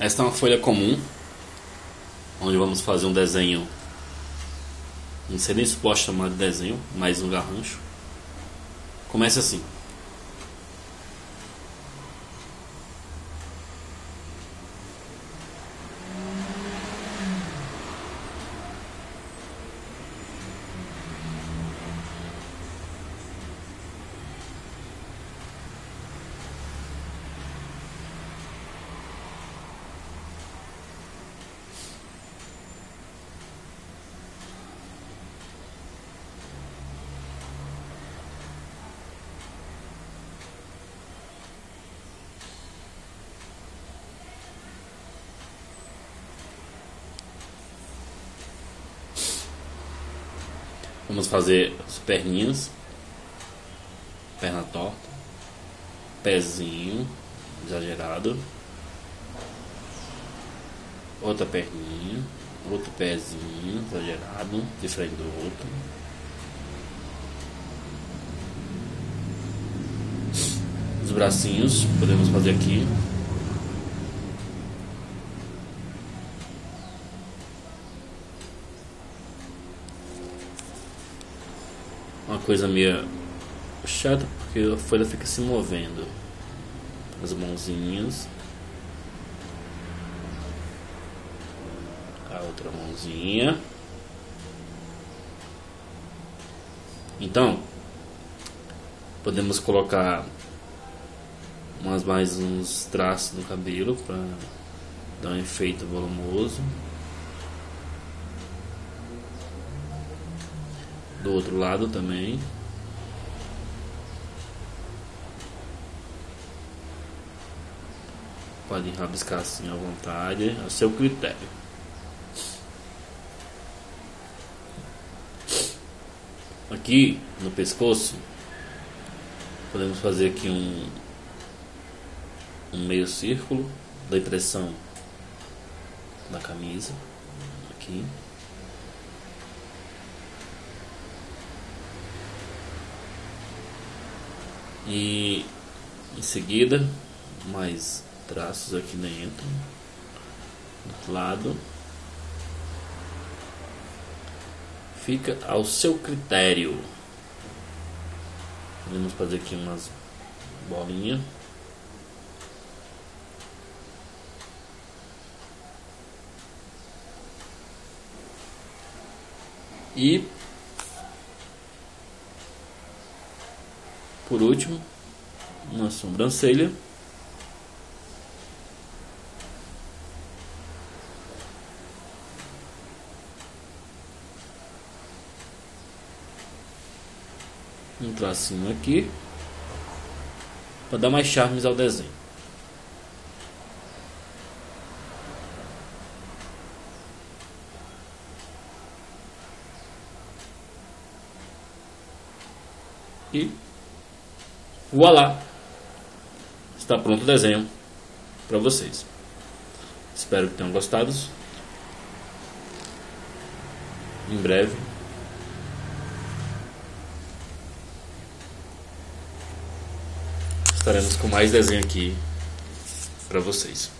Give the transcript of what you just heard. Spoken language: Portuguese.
Esta é uma folha comum, onde vamos fazer um desenho. Não sei nem se posso chamar de desenho, mas um garrancho. Começa assim. Vamos fazer as perninhas, perna torta, pezinho exagerado, outra perninha, outro pezinho exagerado, diferente do outro. Os bracinhos podemos fazer aqui. Uma coisa meio chata porque a folha fica se movendo. As mãozinhas, a outra mãozinha. Então podemos colocar mais uns traços no cabelo para dar um efeito volumoso. Do outro lado também. Pode rabiscar assim à vontade, ao seu critério. Aqui no pescoço podemos fazer aqui um meio círculo da impressão da camisa aqui. E em seguida mais traços aqui dentro, do outro lado. Fica ao seu critério. Podemos fazer aqui umas bolinhas. E por último, uma sobrancelha. Um tracinho aqui para dar mais charmes ao desenho. E voilá! Está pronto o desenho para vocês. Espero que tenham gostado. Em breve estaremos com mais desenho aqui para vocês.